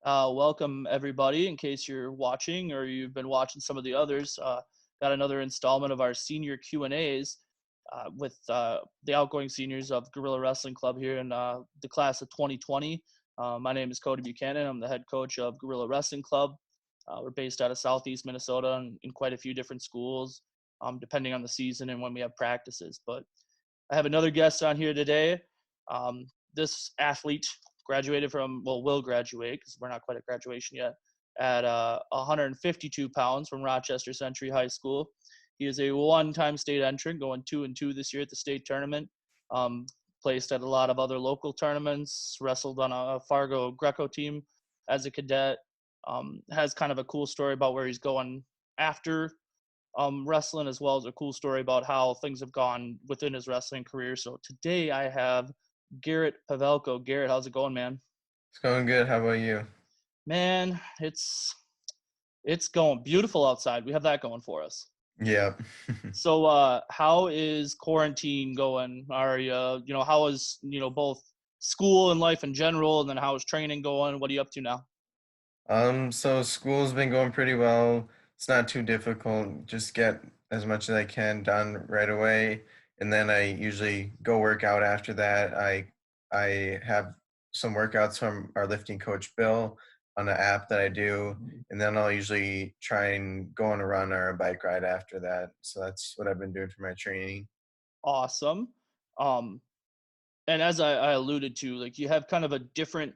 Welcome everybody. In case you're watching or you've been watching some of the others, got another installment of our senior Q and A's with the outgoing seniors of Guerrilla Wrestling Club here in the class of 2020. My name is Cody Buchanan. I'm the head coach of Guerrilla Wrestling Club. We're based out of Southeast Minnesota and in quite a few different schools, depending on the season and when we have practices. But I have another guest on here today. This athlete graduated from, well, will graduate because we're not quite at graduation yet, at 152 pounds from Rochester Century High School. He is a one-time state entrant, going 2-2 this year at the state tournament. Placed at a lot of other local tournaments, wrestled on a Fargo Greco team as a cadet. Has kind of a cool story about where he's going after wrestling, as well as a cool story about how things have gone within his wrestling career. So today I have Garrett Pavelko. Garrett, how's it going, man? It's going good. How about you? Man, it's going beautiful outside. We have that going for us. Yeah. So how is quarantine going? Are you how is, both school and life in general, and then how is training going? What are you up to now? So school's been going pretty well. It's not too difficult. Just get as much as I can done right away, and then I usually go work out after that. I have some workouts from our lifting coach Bill on an app that I do, and then I'll usually try and go on a run or a bike ride after that. So that's what I've been doing for my training. Awesome. Um, and as I alluded to, like, you have kind of a different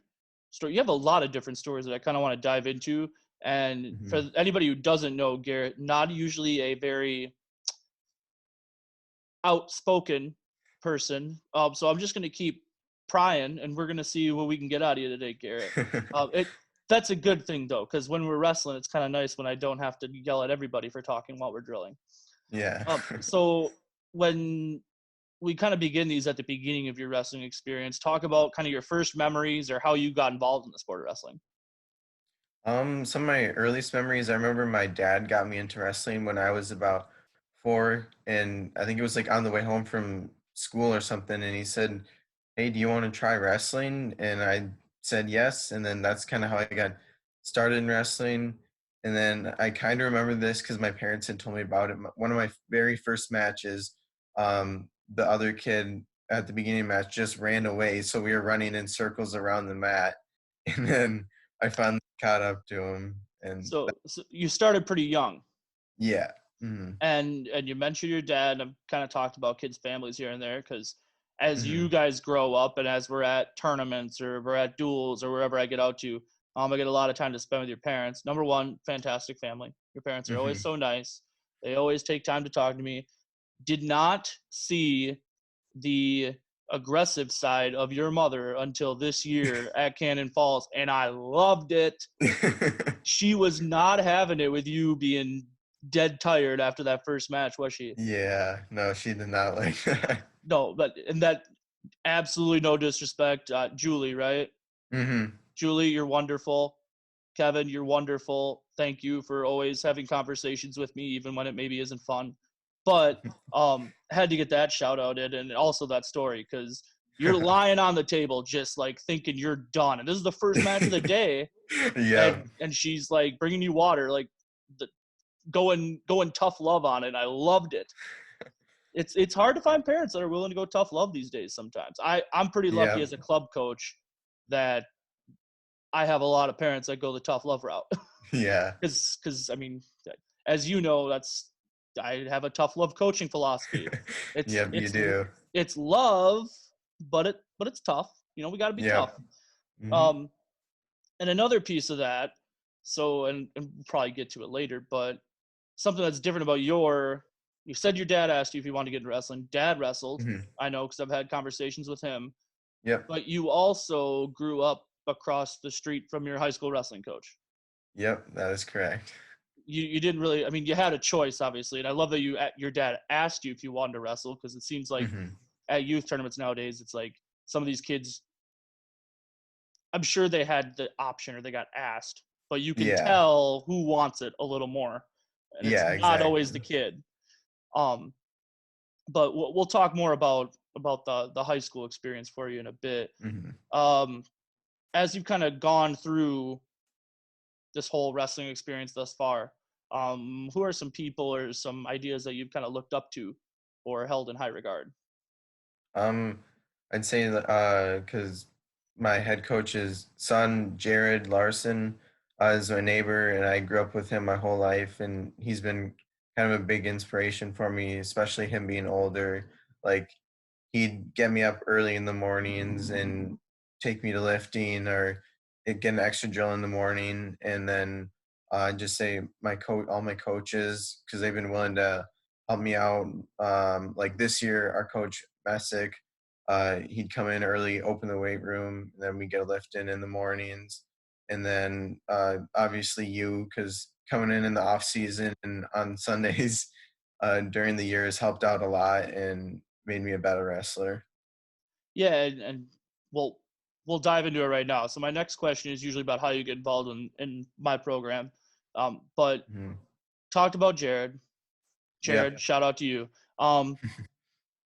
story. You have a lot of different stories that I kind of want to dive into. And for Hmm. anybody who doesn't know, Garrett, not usually a very outspoken person. So I'm just going to keep prying, and we're going to see what we can get out of you today, Garrett. It That's a good thing though, because when we're wrestling, it's kind of nice when I don't have to yell at everybody for talking while we're drilling. Yeah. So when we kind of begin these at the beginning of your wrestling experience, talk about kind of your first memories or how you got involved in the sport of wrestling. Some of my earliest memories, I remember my dad got me into wrestling when I was about 4, and I think it was like on the way home from school or something, and he said, "Hey, do you want to try wrestling?" And I said yes, and then that's kind of how I got started in wrestling. And then I kind of remember this because my parents had told me about it. One of my very first matches, the other kid at the beginning of the match just ran away, so we were running in circles around the mat, and then I finally caught up to him, and So you started pretty young, yeah. Mhm. and you mentioned your dad. And I've kind of talked about kids' families here and there because as you Mhm. guys grow up and as we're at tournaments or we're at duels or wherever I get out to, I get a lot of time to spend with your parents. Number one, fantastic family. Your parents are always Mhm. so nice. They always take time to talk to me. Did not see the aggressive side of your mother until this year at Cannon Falls, and I loved it. She was not having it with you being dead tired after that first match, was she? Yeah, no, she did not like that. No, but and that absolutely no disrespect, Julie, right? Mhm. Julie, you're wonderful. Kevin, you're wonderful. Thank you for always having conversations with me, even when it maybe isn't fun. But had to get that shout out in, and also that story because you're lying on the table just like thinking you're done. And this is the first match of the day, Yep. and she's like bringing you water, like the, going tough love on it. I loved it. It's hard to find parents that are willing to go tough love these days. Sometimes I'm pretty lucky Yep. as a club coach that I have a lot of parents that go the tough love route. Yeah. Because I mean, as you know, that's I have a tough love coaching philosophy. It's Yep, you it's do. it's love, but it's tough. We got to be tough. Yep. Mhm. Um, and another piece of that. So, and we'll probably get to it later, but something that's different about you said your dad asked you if you wanted to get into wrestling. Dad wrestled. Mhm. I know because I've had conversations with him. Yep. But you also grew up across the street from your high school wrestling coach. Yep, that is correct. You didn't really. I mean, you had a choice, obviously, and I love that your dad asked you if you wanted to wrestle because it seems like Mhm. at youth tournaments nowadays, it's like some of these kids. I'm sure they had the option or they got asked, but you can Yeah. tell who wants it a little more, and it's Yeah, not always the exactly. kid. Um, but we'll talk more about the high school experience for you in a bit. Mhm. Um, as you've kind of gone through this whole wrestling experience thus far, who are some people or some ideas that you've kind of looked up to or held in high regard? Um, I'd say that because my head coach's son, Jared Larson, is my neighbor, and I grew up with him my whole life, and he's been kind of a big inspiration for me, especially him being older. Like he'd get me up early in the mornings and take me to lifting or get an extra drill in the morning, and then just say all my coaches, because they've been willing to help me out. Like this year, our coach Messick, he'd come in early, open the weight room, and then we get a lift in the mornings, and then obviously you, because coming in the off season and on Sundays during the year has helped out a lot and made me a better wrestler. Yeah, and we'll we'll dive into it right now. So my next question is usually about how you get involved in my program, but Mhm. talked about Jared. Yep. Jared, shout out to you. Um,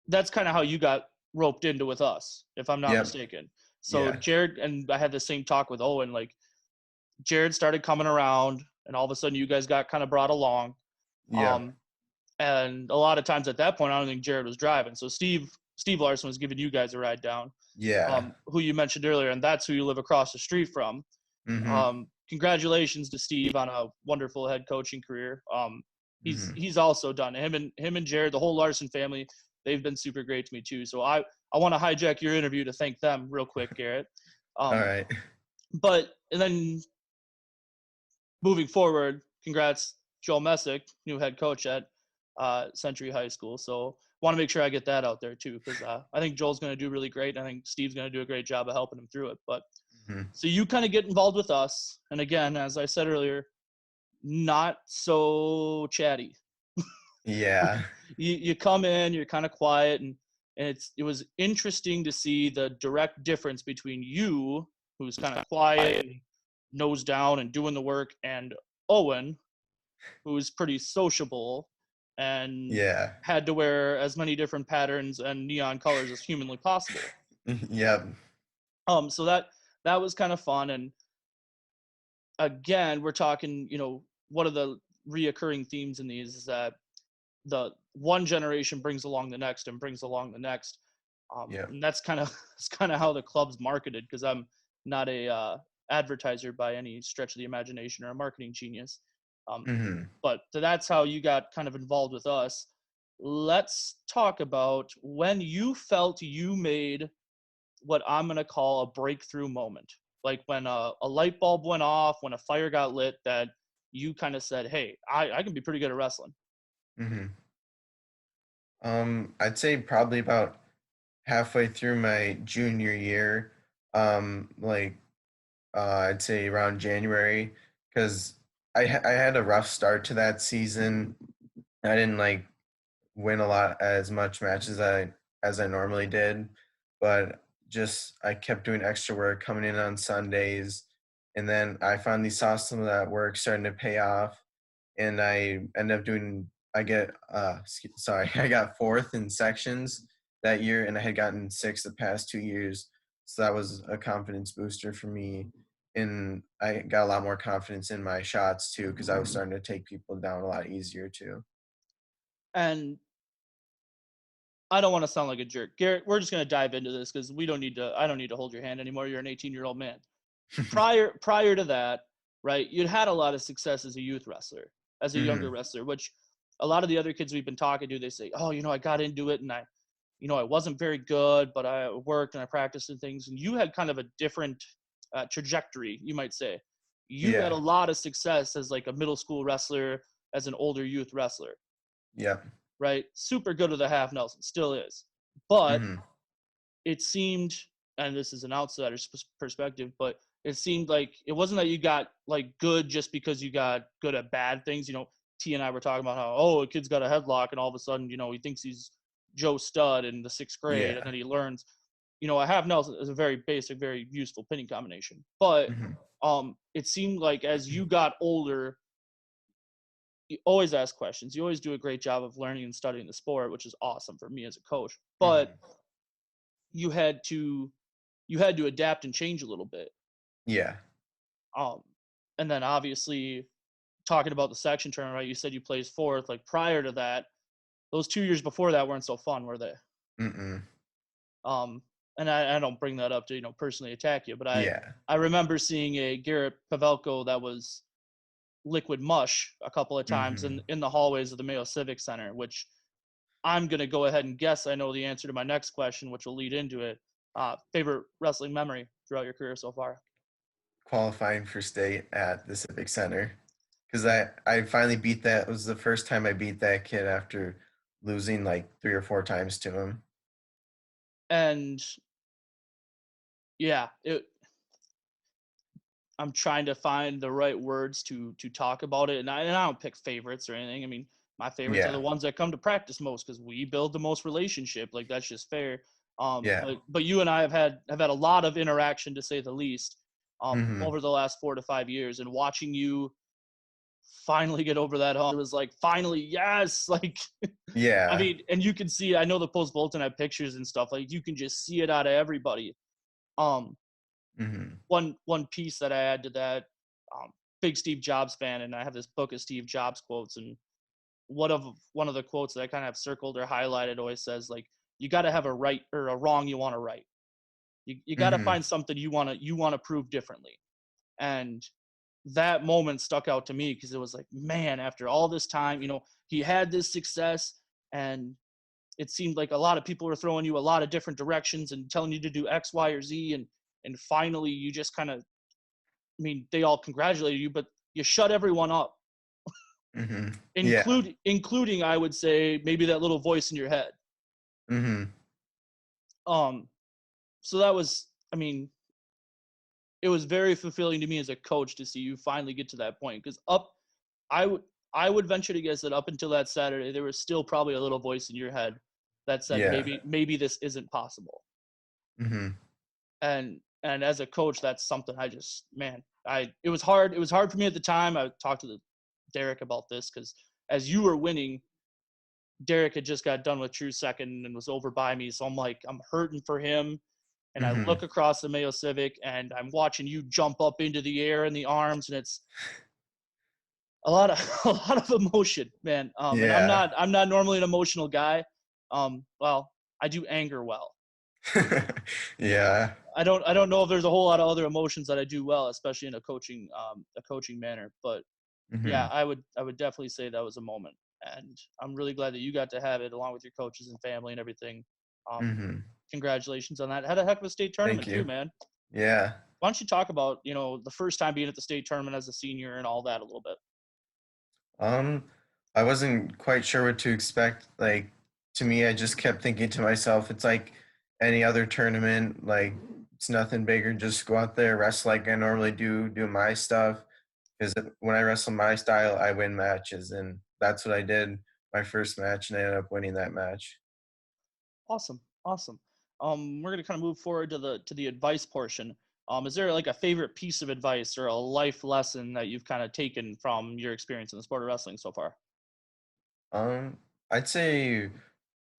that's kind of how you got roped into with us, if I'm not Yep. mistaken. So Yeah. Jared and I had the same talk with Owen. Like Jared started coming around, and all of a sudden you guys got kind of brought along. Yep. Um, and a lot of times at that point, I don't think Jared was driving. So Steve Larson was giving you guys a ride down, Yeah. who you mentioned earlier, and that's who you live across the street from. Mhm. Congratulations to Steve on a wonderful head coaching career. Mhm. He's also done it. Him and Jared, the whole Larson family, they've been super great to me too. So I want to hijack your interview to thank them real quick, Garrett. All Um, right. but and then moving forward, congrats, Joel Messick, new head coach at Century High School. So want to make sure I get that out there too, because I think Joel's going to do really great. I think Steve's going to do a great job of helping him through it. But Mhm. so you kind of get involved with us, and again, as I said earlier, not so chatty. Yeah. You come in, you're kind of quiet, and it was interesting to see the direct difference between you, who's kind of quiet and nose down and doing the work, and Owen, who's pretty sociable and Yeah. had to wear as many different patterns and neon colors as humanly possible. Yep. So that was kind of fun. And again, we're talking, one of the reoccurring themes in these is that the one generation brings along the next and brings along the next. Yep. And that's kind of that's kind of how the club's marketed, because I'm not a advertiser by any stretch of the imagination or a marketing genius. Um, Mhm. but that's how you got kind of involved with us. Let's talk about when you felt you made what I'm going to call a breakthrough moment. Like when a light bulb went off, when a fire got lit, that you kind of said, hey, I can be pretty good at wrestling. Mhm. I'd say probably about halfway through my junior year, like I'd say around January, because I had a rough start to that season. I didn't like win a lot as much matches as I normally did, but just I kept doing extra work, coming in on Sundays, and then I finally saw some of that work starting to pay off, and I ended up doing I get sorry I got fourth in sections that year, and I had gotten sixth the past 2 years, so that was a confidence booster for me, and I got a lot more confidence in my shots too, because I was starting to take people down a lot easier too. And I don't want to sound like a jerk. Garrett, we're just going to dive into this because I don't need to hold your hand anymore. You're an 18-year-old man. Prior to that, right, you'd had a lot of success as a youth wrestler, as a younger Mhm. wrestler, which a lot of the other kids we've been talking to, they say, oh, I got into it and I wasn't very good, but I worked and I practiced and things. And you had kind of a different trajectory, you might say. You had a Yeah. lot of success as like a middle school wrestler, as an older youth wrestler, Yep. right? Super good with a half Nelson, still is. But Mhm. it seemed, and this is an outsider's perspective, but it seemed like it wasn't that you got like good just because you got good at bad things. T and I were talking about how, a kid's got a headlock and all of a sudden, he thinks he's Joe Stud in the sixth grade, and Yeah. then he learns, a half Nelson is a very basic, very useful pinning combination. But Mhm. it seemed like as you got older, you always ask questions. You always do a great job of learning and studying the sport, which is awesome for me as a coach. But Mhm. you had to you had to adapt and change a little bit. Yeah. Um, and then obviously talking about the section tournament, right? You said you placed fourth. Like prior to that, those 2 years before that weren't so fun, were they? Mm-mm. Um, and I don't bring that up to personally attack you, but Yeah. I remember seeing a Garrett Pavelko that was liquid mush a couple of times Mm-hmm. in the hallways of the Mayo Civic Center, which I'm gonna go ahead and guess I know the answer to my next question, which will lead into it. Favorite wrestling memory throughout your career so far? Qualifying for state at the Civic Center. Because I finally beat that. It was the first time I beat that kid after losing like 3 or 4 times to him. And yeah, I'm trying to find the right words to talk about it, and I don't pick favorites or anything. I mean, my favorites are the Yeah. ones that come to practice most because we build the most relationship. Like that's just fair. Yeah. But you and I have had a lot of interaction to say the least, Mm-hmm. over the last 4 to 5 years, and watching you finally get over that hump, it was like finally yes, like I Yeah. mean, and you can see. I know the post bulletin had pictures and stuff. Like you can just see it out of everybody. Um, Mm-hmm. one piece that I add to that, um, big Steve Jobs fan, and I have this book of Steve Jobs quotes, and one of the quotes that I kind of have circled or highlighted always says like, you got to have a right or a wrong you want to right. You got to Mm-hmm. find something you want to prove differently, and that moment stuck out to me because it was like, man, after all this time, he had this success, and it seemed like a lot of people were throwing you a lot of different directions and telling you to do X, Y, or Z, and finally you just kind of, I mean, they all congratulated you, but you shut everyone up, Mm-hmm. Yeah. including I would say maybe that little voice in your head. Mm-hmm. Um, so that was, I mean, it was very fulfilling to me as a coach to see you finally get to that point. Because I would I would venture to guess that up until that Saturday, there was still probably a little voice in your head that said Yeah. maybe this isn't possible. Mm-hmm. And as a coach, that's something I just, man, it was hard for me at the time. I talked to Derek about this because as you were winning, Derek had just got done with True Second and was over by me. So I'm like, I'm hurting for him. And I Mm-hmm. look across the Mayo Civic and I'm watching you jump up into the air in the arms, and it's a lot of a lot of emotion, man. And I'm Yeah. not I'm not normally an emotional guy. Well, I do anger well. Yeah. I don't know if there's a whole lot of other emotions that I do well, especially in a coaching manner. But yeah, Mm-hmm. I would definitely say that was a moment, and I'm really glad that you got to have it along with your coaches and family and everything. Um, Mm-hmm. Congratulations on that. Had a heck of a state Thank tournament too, you. man. Yeah. Why don't you talk about the first time being at the state tournament as a senior and all that a little bit? Um, I wasn't quite sure what to expect. Like, to me, I just kept thinking to myself, it's like any other tournament. Like, it's nothing bigger. Just go out there, wrestle like I normally do my stuff. Because when I wrestle my style, I win matches, and that's what I did my first match, and I ended up winning that match. Awesome, awesome. We're gonna kind of move forward to the advice portion. Is there like a favorite piece of advice or a life lesson that you've kind of taken from your experience in the sport of wrestling so far? Um, I'd say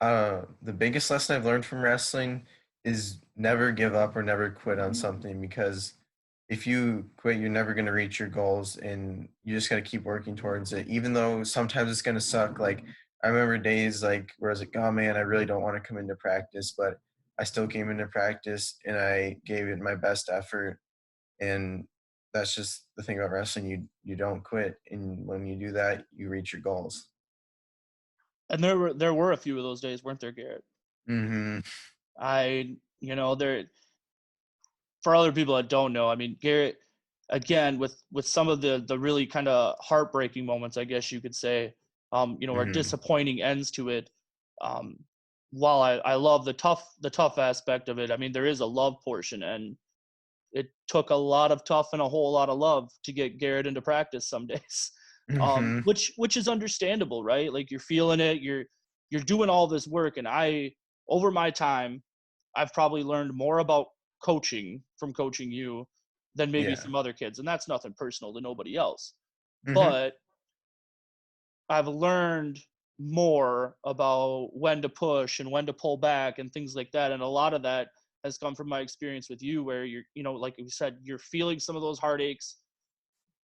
the biggest lesson I've learned from wrestling is never give up or never quit on something because if you quit, you're never going to reach your goals and you just got to keep working towards it. Even though sometimes it's going to suck. Like, I remember days like where I was like, oh man, I really don't want to come into practice, but I still came into practice and I gave it my best effort. And that's just the thing about wrestling. You don't quit. And when you do that, you reach your goals. And there were a few of those days, weren't there, Garrett? Hmm. There, for other people that don't know, I mean, Garrett, again, with some of the really kind of heartbreaking moments, I guess you could say, or Hmm. disappointing ends to it. Um, while I love the tough aspect of it, I mean, there is a love portion, and it took a lot of tough and a whole lot of love to get Garrett into practice some days. Hmm. Which is understandable, right? Like you're feeling it, you're doing all this work, and over my time, I've probably learned more about coaching from coaching you than maybe Yeah. some other kids, and that's nothing personal to nobody else. Hmm. But I've learned more about when to push and when to pull back and things like that, and a lot of that has come from my experience with you, where you're, like we said, you're feeling some of those heartaches,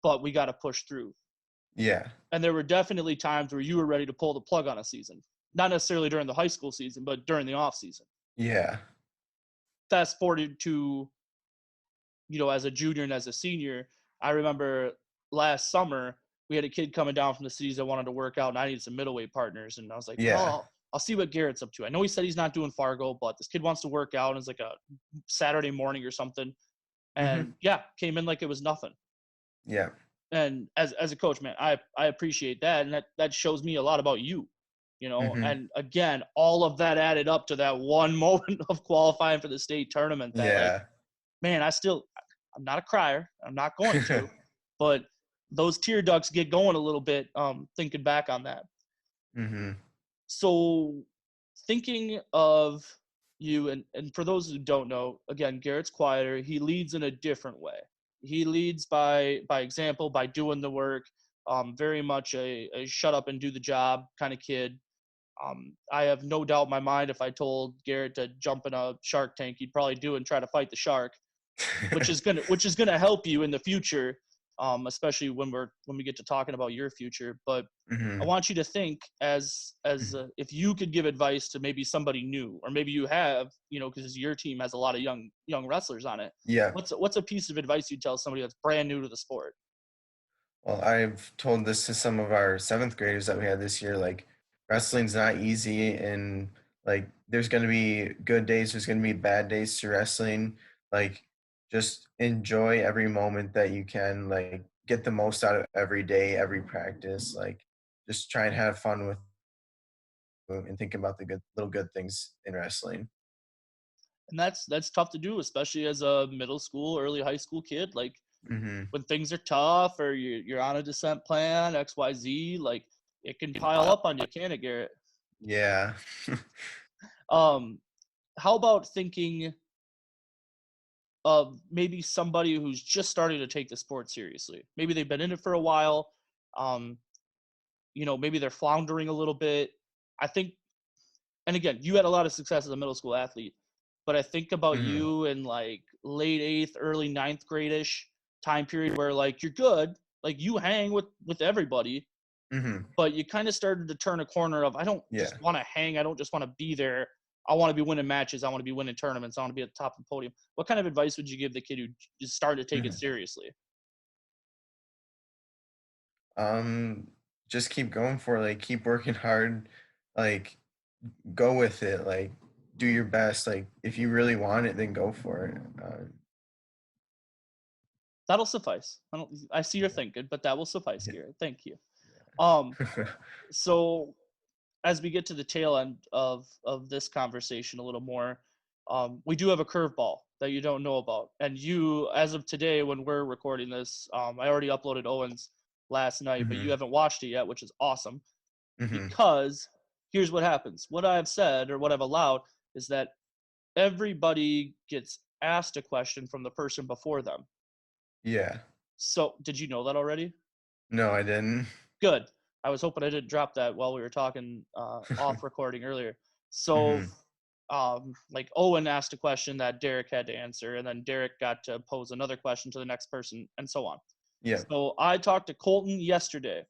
but we got to push through. Yeah. And there were definitely times where you were ready to pull the plug on a season, not necessarily during the high school season, but during the off season. Yeah. Fast forward to, as a junior and as a senior, I remember last summer we had a kid coming down from the cities that wanted to work out, and I needed some middleweight partners. And I was like, well, Yeah. I'll see what Garrett's up to. I know he said he's not doing Fargo, but this kid wants to work out. And it's like a Saturday morning or something. Mhm. And yeah, came in like it was nothing. Yeah. And as a coach, man, I appreciate that. And that shows me a lot about you, Mhm. and again, all of that added up to that one moment of qualifying for the state tournament that, like, Yeah. man, I'm not a crier. I'm not going to, but those tear ducts get going a little bit, thinking back on that. Mhm. So thinking of you, and for those who don't know, again, Garrett's quieter. He leads in a different way. He leads by example, by doing the work. Very much a shut up and do the job kind of kid. I have no doubt in my mind if I told Garrett to jump in a shark tank, he'd probably do it and try to fight the shark, which is gonna help you in the future, especially when we get to talking about your future. But I Mhm. want you to think as if you could give advice to maybe somebody new, or maybe you have, because your team has a lot of young wrestlers on it. Yeah. What's a piece of advice you tell somebody that's brand new to the sport? Well, I've told this to some of our seventh graders that we had this year. Like, wrestling's not easy, and like, there's going to be good days, there's going to be bad days to wrestling. Like, just enjoy every moment that you can. Like, get the most out of every day, every practice. Like, just try and have fun with it and think about the good little good things in wrestling. And that's tough to do, especially as a middle school, early high school kid. Like, Hmm. when things are tough, or you're on a descent plan, XYZ, like, it can pile up on you, can it, Garrett? Yeah. Um, how about thinking of maybe somebody who's just starting to take the sport seriously? Maybe they've been in it for a while. Um, maybe they're floundering a little bit. I think, and again, you had a lot of success as a middle school athlete, but I think about Hmm. you in like late eighth, early ninth grade ish time period where, like, you're good, like you hang with everybody, Hmm. but you kind of started to turn a corner of, I don't just Yeah. want to hang. I don't just want to be there. I want to be winning matches. I want to be winning tournaments. I want to be at the top of the podium. What kind of advice would you give the kid who just started to take it Mhm. seriously? Um, just keep going for it, like, keep working hard, like, go with it, like, do your best, like, if you really want it, then go for it. That'll suffice. I see you're Yeah, thinking, but that will suffice, yeah, Garrett. Thank you. Um, yeah. so as we get to the tail end of this conversation a little more, we do have a curveball that you don't know about. And you, as of today, when we're recording this, I already uploaded Owen's last night, but you Mhm, haven't watched it yet, which is awesome, mhm. because here's what happens. What I've said, or what I've allowed, is that everybody gets asked a question from the person before them. Yeah. So did you know that already? No, I didn't. Good. I was hoping I didn't drop that while we were talking off recording earlier. So, Mhm. like, Owen asked a question that Derek had to answer, and then Derek got to pose another question to the next person, and so on. Yep. So I talked to Colton yesterday,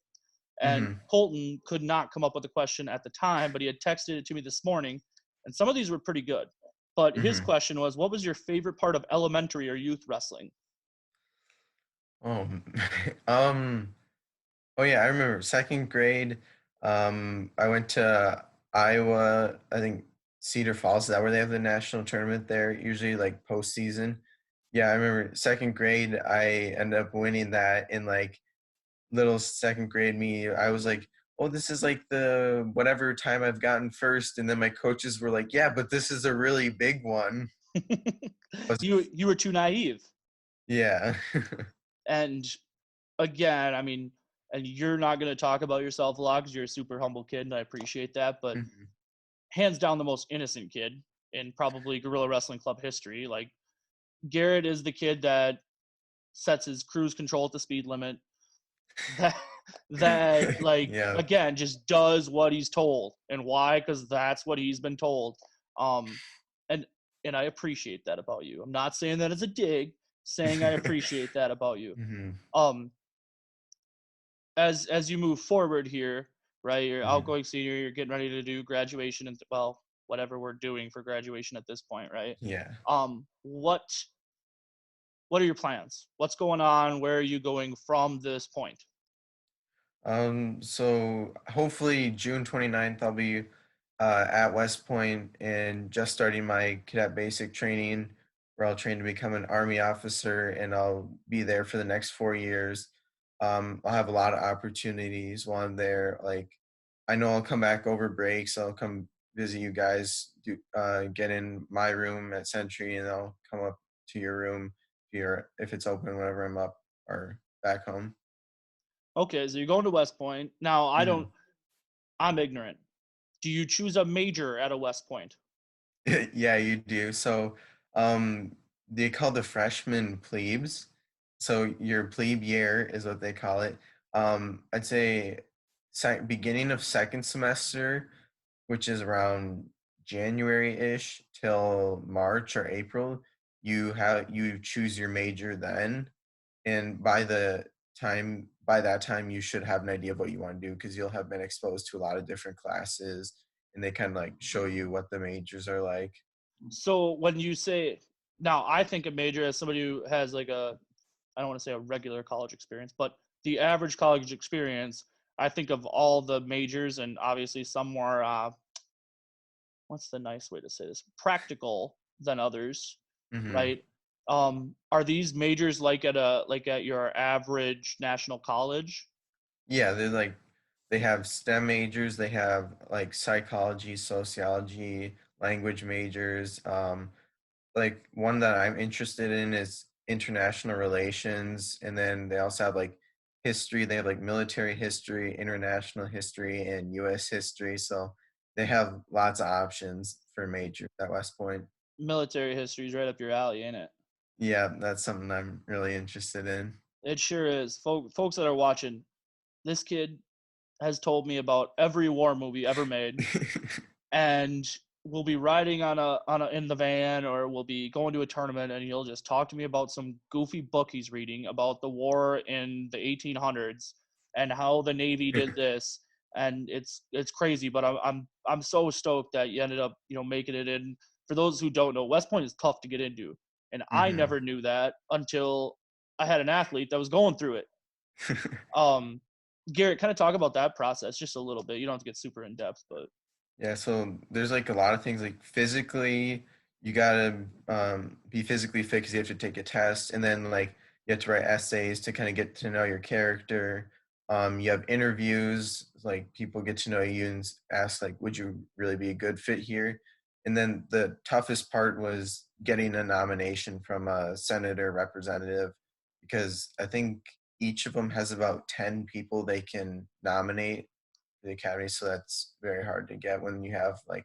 and Mhm, Colton could not come up with a question at the time, but he had texted it to me this morning, and some of these were pretty good. But his mhm. question was, what was your favorite part of elementary or youth wrestling? Oh, um oh, yeah, I remember 2nd grade, I went to Iowa, I think Cedar Falls, is that where they have the national tournament there, usually, like, postseason? Yeah, I remember 2nd grade, I ended up winning that in, like, little 2nd grade me. I was like, "Oh, this is like the whatever time I've gotten first," and then my coaches were like, "Yeah, but this is a really big one." Was You were too naive. Yeah. And again, I mean, and you're not going to talk about yourself a lot because you're a super humble kid, and I appreciate that. But Mhm. hands down, the most innocent kid in probably Gorilla Wrestling Club history. Like, Garrett is the kid that sets his cruise control at the speed limit. That that like, Yeah. again, just does what he's told, and why? Because that's what he's been told. Um, and and I appreciate that about you. I'm not saying that as a dig, saying I appreciate that about you. Mhm. Um, as you move forward here, right? You're Mhm. outgoing senior, you're getting ready to do graduation, and well, whatever we're doing for graduation at this point, right? Yeah. What are your plans? What's going on? Where are you going from this point? So hopefully June 29th, I'll be at West Point and just starting my cadet basic training, where I'll train to become an Army officer, and I'll be there for the next 4 years. I'll have a lot of opportunities while I'm there. Like, I know I'll come back over breaks. I'll come visit you guys, get in my room at Sentry, and I'll come up to your room if it's open whenever I'm up or back home. Okay, so you're going to West Point. Now, Mhm. I'm ignorant. Do you choose a major at a West Point? Yeah, you do. So, they call the freshmen plebes. So your plebe year is what they call it. I'd say beginning of second semester, which is around January-ish till March or April, you choose your major then, and by that time you should have an idea of what you want to do because you'll have been exposed to a lot of different classes, and they kind of like show you what the majors are like. So when you say now, I think a major as somebody who has like I don't want to say a regular college experience, but the average college experience. I think of all the majors, and obviously some more. What's the nice way to say this? Practical than others, Hmm. right? Are these majors like at your average national college? Yeah, they have STEM majors, they have like psychology, sociology, language majors. Like one that I'm interested in is international relations, and then they also have like history. They have like military history, international history, and U.S. history. So they have lots of options for majors at West Point. Military history is right up your alley, ain't it? Yeah, that's something I'm really interested in. It sure is. Folks that are watching, this kid has told me about every war movie ever made, and we'll be riding on a in the van, or we'll be going to a tournament, and he'll just talk to me about some goofy book he's reading about the war in the 1800s and how the Navy did this, and it's crazy. But I'm so stoked that you ended up making it in. For those who don't know, West Point is tough to get into, and I Hmm. never knew that until I had an athlete that was going through it. Um, Garrett, kind of talk about that process just a little bit. You don't have to get super in depth, but Yeah, so there's like a lot of things like physically, you gotta be physically fit because you have to take a test, and then like you have to write essays to kind of get to know your character. You have interviews, like people get to know you and ask like, would you really be a good fit here? And then the toughest part was getting a nomination from a senator representative because I think each of them has about 10 people they can nominate the academy, so that's very hard to get when you have like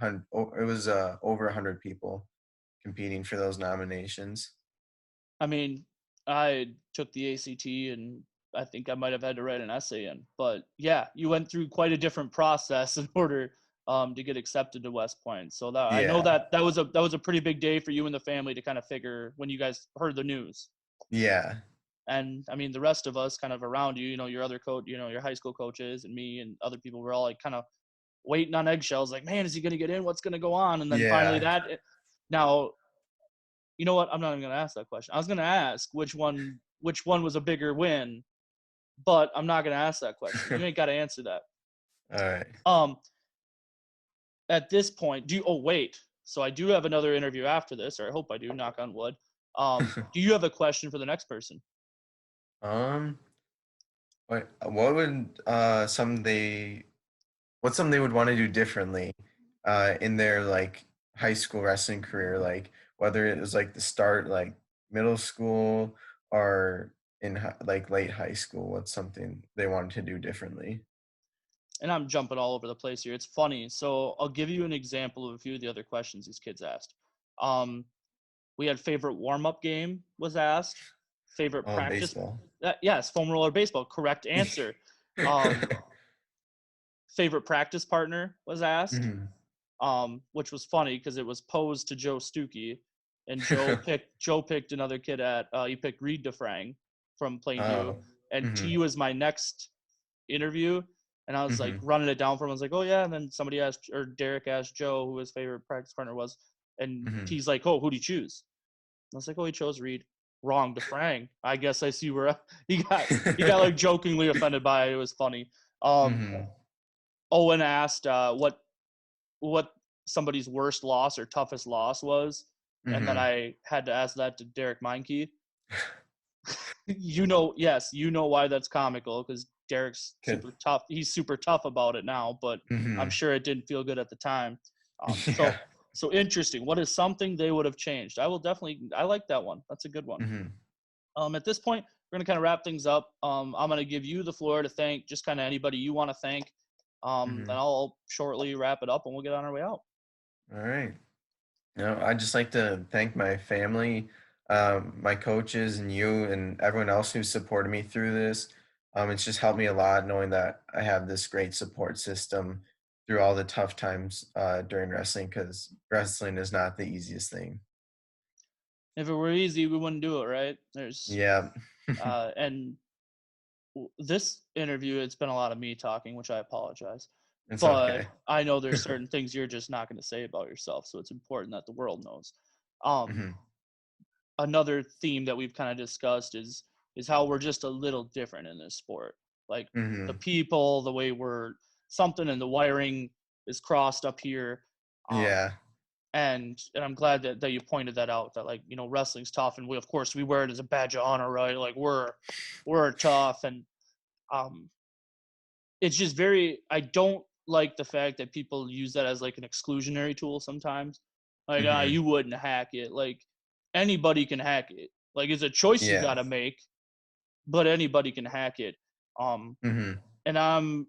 it was over 100 people competing for those nominations. I mean, I took the ACT and I think I might have had to write an essay in. But yeah, you went through quite a different process in order to get accepted to West Point. So that I know Yeah, that was a pretty big day for you and the family to kind of figure when you guys heard the news. yeah, And I mean, the rest of us kind of around you, your other coach, your high school coaches and me and other people were all like kind of waiting on eggshells, like, man, is he going to get in? What's going to go on? And then finally yeah. that. Now, you know what? I'm not even going to ask that question. I was going to ask which one was a bigger win, but I'm not going to ask that question. You ain't got to answer that. All right. Um, at this point, do you? Oh wait, so I do have another interview after this, or I hope I do. Knock on wood. Do you have a question for the next person? um, what would what's something they would want to do differently in their like high school wrestling career, like whether it was like the start like middle school or in like late high school, what's something they wanted to do differently? And I'm jumping all over the place here. It's funny. So I'll give you an example of a few of the other questions these kids asked. Um, we had favorite warm up game was asked. Favorite Oh, practice. baseball. Yes, foam roller baseball. Correct answer. Um, favorite practice partner was asked. Mhm. Which was funny because it was posed to Joe Stuckey, and Joe picked another kid at he picked Reed DeFrang from Plainview, Oh. and Mhm. T was my next. interview, and I was like Mhm. running it down for him. I was like, oh yeah, and then somebody asked, or Derek asked Joe who his favorite practice partner was, and Mhm. he's like, oh, who do you choose? I was like, oh, he chose Reed. Wrong, DeFrang. I guess I see where he got like jokingly offended by it. It was funny. Mhm. Owen asked what somebody's worst loss or toughest loss was, and then Mhm. I had to ask that to Derek Meinke. Yes, you know why that's comical, because Derek's Good. super tough. He's super tough about it now, but I'm Mhm. sure it didn't feel good at the time. Um, Yeah. so so interesting. What is something they would have changed? I like that one. That's a good one. Mhm. At this point, we're gonna kind of wrap things up. I'm gonna give you the floor to thank just kind of anybody you want to thank. Then Mhm. I'll shortly wrap it up and we'll get on our way out. All right. No, I'd just like to thank my family, my coaches, and you, and everyone else who supported me through this. It's just helped me a lot knowing that I have this great support system through all the tough times during wrestling, because wrestling is not the easiest thing. If it were easy, we wouldn't do it, right? There's Yeah. and this interview, it's been a lot of me talking, which I apologize. It's But okay. I know there's certain things you're just not going to say about yourself, so it's important that the world knows. Um, Hmm. Another theme that we've kind of discussed is how we're just a little different in this sport. Like the Hmm. people, the way we're something, and the wiring is crossed up here. Um, Yeah. and I'm glad that you pointed that out. That, like, wrestling's tough, and we, of course, we wear it as a badge of honor, right? Like we're tough, and um, it's just very. I don't like the fact that people use that as like an exclusionary tool sometimes. Like, Hmm. you wouldn't hack it. Like, anybody can hack it. Like, it's a choice you Yeah. got to make, but anybody can hack it. Um, Hmm. and I'm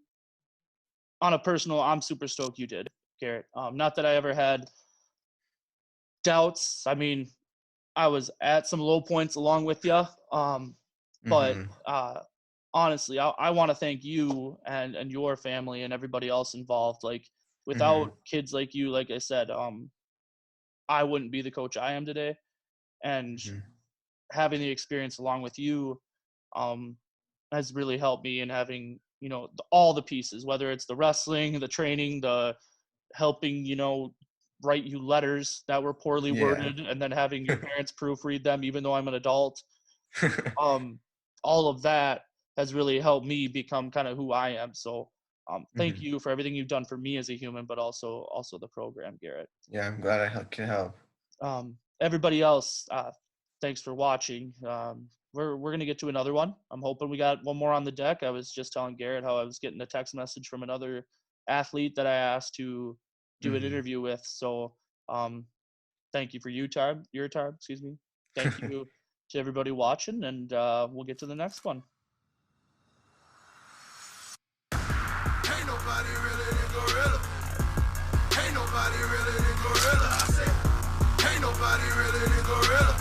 super stoked you did, Garrett. Not that I ever had doubts. I mean, I was at some low points along with you. But Hmm. honestly, I want to thank you and your family and everybody else involved. Like, Hmm. without kids like you, like I said, I wouldn't be the coach I am today. And Hmm. having the experience along with you, um, has really helped me in having, all the pieces, whether it's the wrestling, the training, the helping, write you letters that were poorly Yeah. worded, and then having your parents proofread them, even though I'm an adult. um, all of that has really helped me become kind of who I am. So, thank Hmm. you for everything you've done for me as a human, but also the program, Garrett. Yeah, I'm glad could help. Everybody else, thanks for watching. We're gonna get to another one. I'm hoping we got one more on the deck. I was just telling Garrett how I was getting a text message from another athlete that I asked to do an Hmm. interview with. So, um, thank you for your time, excuse me. Thank you to everybody watching, and we'll get to the next one. Ain't nobody really than Gorilla. Ain't nobody really than Gorilla. I say, ain't nobody really than Gorilla.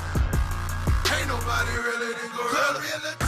Ain't nobody really than Gorilla.